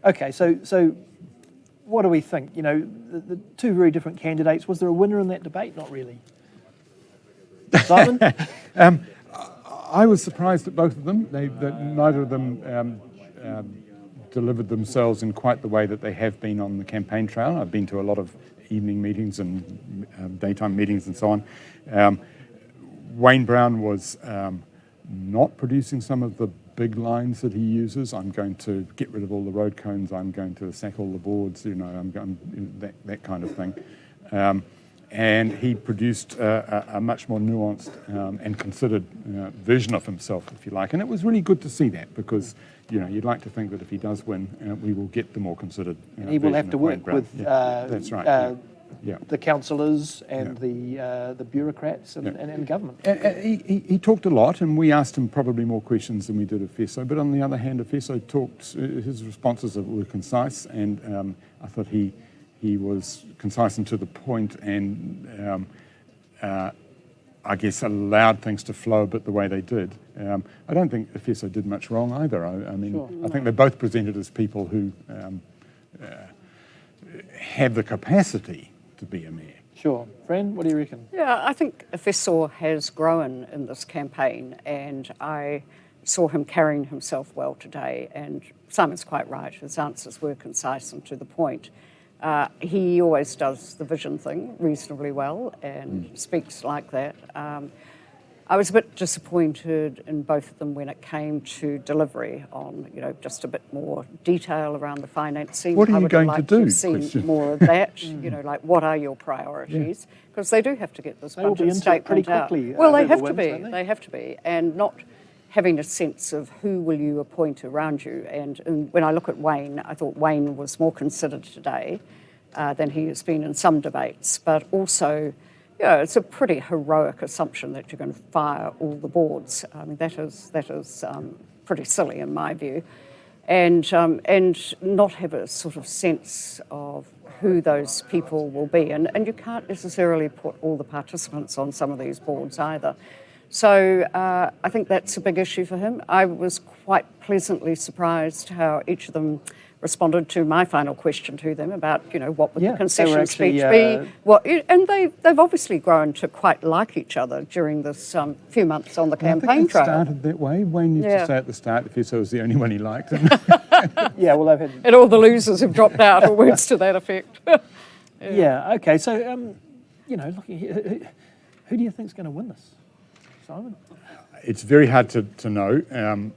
Okay, so what do we think? You know, the two very different candidates. Was there a winner in that debate? Not really. Simon? I was surprised at both of them. Neither of them delivered themselves in quite the way that they have been on the campaign trail. I've been to a lot of evening meetings and daytime meetings and so on. Wayne Brown was not producing some of the big lines that he uses. I'm going to get rid of all the road cones. I'm going to sack all the boards. You know, I'm going that kind of thing. And he produced a much more nuanced and considered version of himself, if you like. And it was really good to see that because, you know, you'd like to think that if he does win, we will get the more considered and he will have to work with that's right. The councillors and the bureaucrats and government. He talked a lot, and we asked him probably more questions than we did Efeso. But on the other hand, Efeso talked, his responses were concise, and I thought he was concise and to the point, and I guess allowed things to flow a bit the way they did. I don't think Efeso did much wrong either. I mean, sure. I think they're both presented as people who have the capacity to be a mayor. Sure. Fran, what do you reckon? Yeah, I think Efeso has grown in this campaign, and I saw him carrying himself well today, and Simon's quite right, his answers were concise and to the point. He always does the vision thing reasonably well and speaks like that. I was a bit disappointed in both of them when it came to delivery on, you know, just a bit more detail around the financing. What are you going to do? I would like to see more of that, you know, like what are your priorities? Because they do have to get this budget statement pretty out. quickly. Well, they have to be. They have to be. And not having a sense of who will you appoint around you. And when I look at Wayne, I thought Wayne was more considered today than he has been in some debates, but also, yeah, it's a pretty heroic assumption that you're going to fire all the boards. I mean, that is pretty silly in my view, and not have a sort of sense of who those people will be, and you can't necessarily put all the participants on some of these boards either. So I think that's a big issue for him. I was quite pleasantly surprised how each of them responded to my final question to them about, you know, what would the concession speech be? And they've obviously grown to quite like each other during this few months on the campaign trail. It started that way. Wayne used to say at the start, Efeso was the only one he liked. Yeah, well, they've had... And all the losers have dropped out, or words to that effect. Yeah, okay. So, you know, who do you think is going to win this? Simon? It's very hard to know.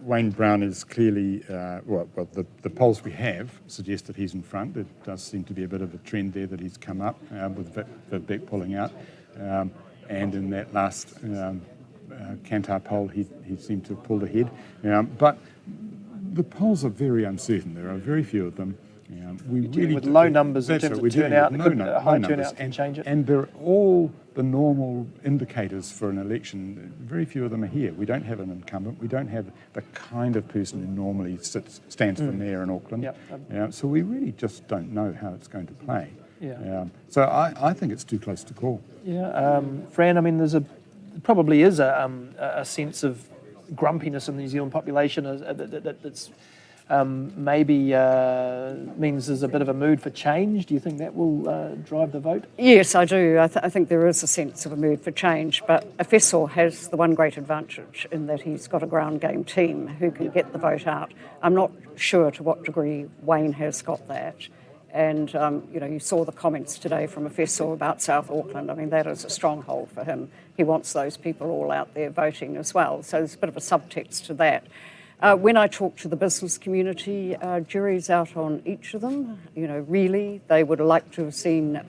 Wayne Brown is clearly, the polls we have suggest that he's in front. There does seem to be a bit of a trend there that he's come up with Vic pulling out. And in that last Kantar poll, he seemed to have pulled ahead. But the polls are very uncertain. There are very few of them. With low numbers in terms of turnout, a high turnout can change it. And they're all the normal indicators for an election. Very few of them are here. We don't have an incumbent. We don't have the kind of person who normally stands for mayor in Auckland. Yep. So we really just don't know how it's going to play. Yeah. So I think it's too close to call. Yeah. Fran, I mean, there probably is a sense of grumpiness in the New Zealand population that's maybe means there's a bit of a mood for change. Do you think that will drive the vote? Yes, I do. I think there is a sense of a mood for change, but Efeso has the one great advantage in that he's got a ground game team who can get the vote out. I'm not sure to what degree Wayne has got that. And, you know, you saw the comments today from Efeso about South Auckland. I mean, that is a stronghold for him. He wants those people all out there voting as well. So there's a bit of a subtext to that. When I talk to the business community, jury's out on each of them. You know, really, they would like to have seen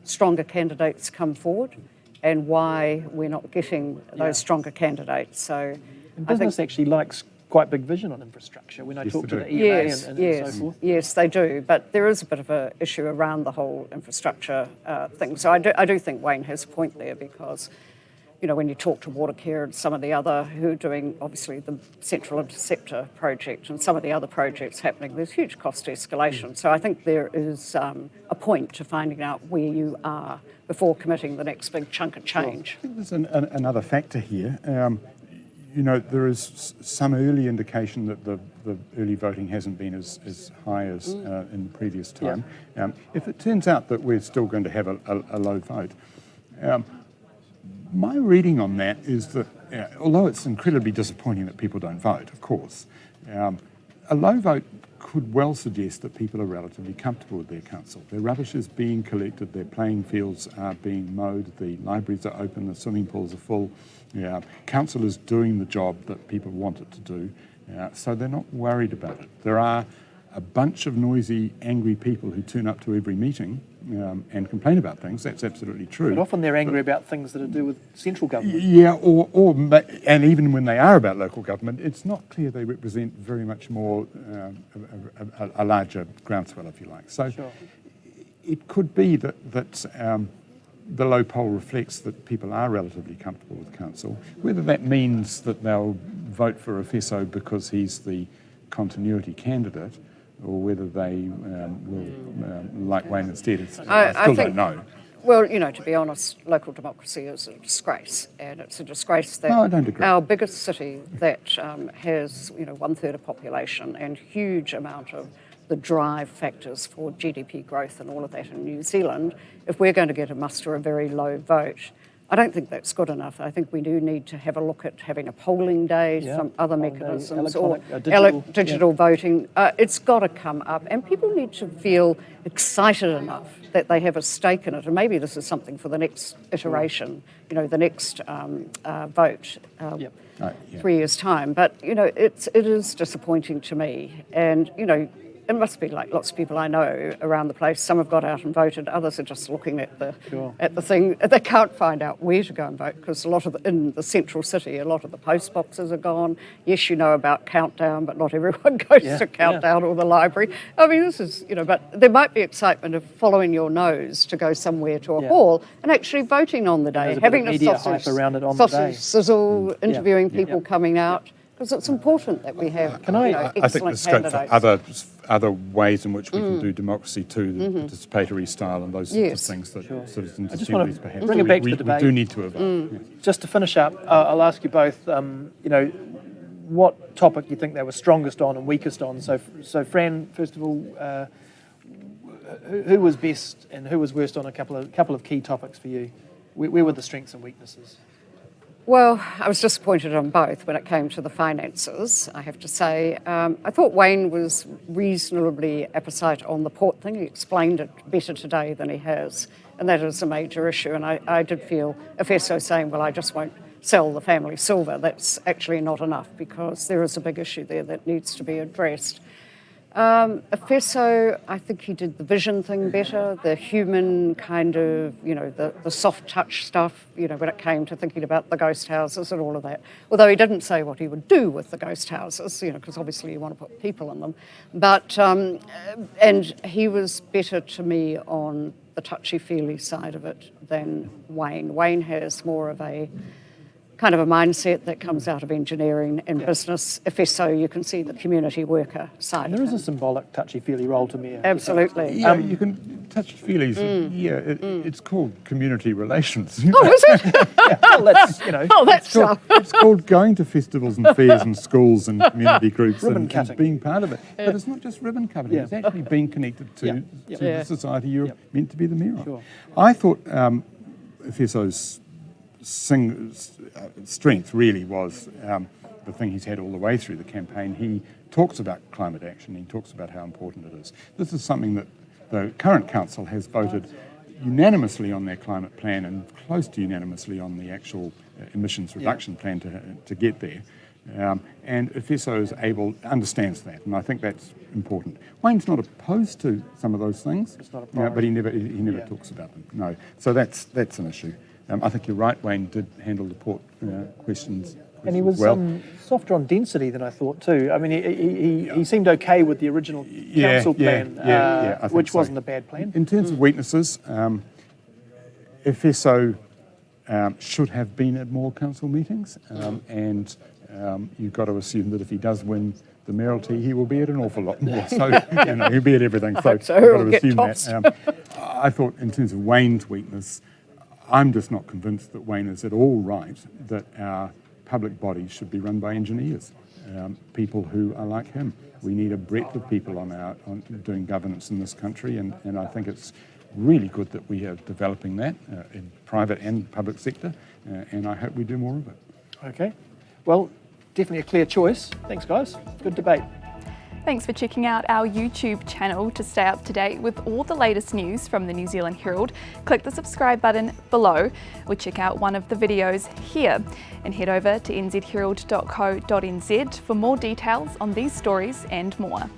stronger candidates come forward, and why we're not getting those stronger candidates. So, and business actually likes quite big vision on infrastructure. When I talk to the EMA and so forth. Yes, they do. But there is a bit of an issue around the whole infrastructure thing. So I do think Wayne has a point there because, you know, when you talk to Watercare and some of the other who are doing, obviously, the Central Interceptor project and some of the other projects happening, there's huge cost escalation. So I think there is a point to finding out where you are before committing the next big chunk of change. I think there's another factor here. You know, there is some early indication that the the early voting hasn't been as high as in the previous time. If it turns out that we're still going to have a low vote, my reading on that is that, although it's incredibly disappointing that people don't vote, of course, a low vote could well suggest that people are relatively comfortable with their council. Their rubbish is being collected, their playing fields are being mowed, the libraries are open, the swimming pools are full. Council is doing the job that people want it to do, so they're not worried about it. There are a bunch of noisy, angry people who turn up to every meeting and complain about things. That's absolutely true. But often they're angry about things that are to do with central government. Yeah, and even when they are about local government, it's not clear they represent very much more a larger groundswell, if you like. So it could be that the low poll reflects that people are relatively comfortable with council. Whether that means that they'll vote for Efeso because he's the continuity candidate, or whether they will like Wayne instead, I still don't know. Well, to be honest, local democracy is a disgrace, and it's a disgrace that I don't agree. Our biggest city that has 1/3 of population and huge amount of the drive factors for GDP growth and all of that in New Zealand, if we're going to get a muster a very low vote, I don't think that's good enough. I think we do need to have a look at having a polling day, some other mechanisms, or digital voting. It's got to come up, and people need to feel excited enough that they have a stake in it. And maybe this is something for the next iteration, the next vote, 3 years' time. But it is disappointing to me, and it must be like lots of people I know around the place. Some have got out and voted. Others are just looking at the thing. They can't find out where to go and vote because in the central city, a lot of the post boxes are gone. Yes, you know about Countdown, but not everyone goes to Countdown or the library. I mean, this is, but there might be excitement of following your nose to go somewhere to a hall and actually voting on the day, having a sausage sizzle, interviewing people coming out. Because it's important that we have I think there's scope for other ways in which we can do democracy too, the participatory style and those sorts of things that citizens' assemblies perhaps. Bring it back to the debate. We do need to evolve. Just to finish up, I'll ask you both, what topic you think they were strongest on and weakest on. So Fran, first of all, who was best and who was worst on a couple of key topics for you? Where were the strengths and weaknesses? Well, I was disappointed on both when it came to the finances, I have to say. I thought Wayne was reasonably apposite on the port thing. He explained it better today than he has, and that is a major issue. And I did feel Efeso saying, well, I just won't sell the family silver. That's actually not enough because there is a big issue there that needs to be addressed. Efeso, I think he did the vision thing better, the human kind of, the soft touch stuff, when it came to thinking about the ghost houses and all of that. Although he didn't say what he would do with the ghost houses, because obviously you want to put people in them. But, and he was better to me on the touchy-feely side of it than Wayne. Wayne has more of a kind of a mindset that comes out of engineering and business. Efeso, you can see the community worker side. And there is a symbolic touchy-feely role to me. Absolutely. Yeah, you can touchy-feelies. It's called community relations. Oh, is it? Well, that's, it's called going to festivals and fairs and schools and community groups and being part of it. But it's not just ribbon cutting. It's actually being connected to the society you're meant to be the mayor of. Sure. I thought Efeso's strength really was the thing he's had all the way through the campaign. He talks about climate action, he talks about how important it is. This is something that the current council has voted unanimously on their climate plan and close to unanimously on the actual emissions reduction plan to get there. And Efeso understands that, and I think that's important. Wayne's not opposed to some of those things, but he never talks about them. No, so that's an issue. I think you're right, Wayne did handle the port questions and he was softer on density than I thought too. I mean, he seemed okay with the original council plan, which wasn't a bad plan. In terms of weaknesses, Efeso should have been at more council meetings, and you've got to assume that if he does win the mayoralty, he will be at an awful lot more. So he'll be at everything. So you've got to assume that. I thought in terms of Wayne's weakness, I'm just not convinced that Wayne is at all right that our public bodies should be run by engineers. people who are like him. We need a breadth of people on doing governance in this country, and I think it's really good that we are developing that in private and public sector, and I hope we do more of it. Okay. Well, definitely a clear choice. Thanks, guys. Good debate. Thanks for checking out our YouTube channel to stay up to date with all the latest news from the New Zealand Herald. Click the subscribe button below or check out one of the videos here, and head over to nzherald.co.nz for more details on these stories and more.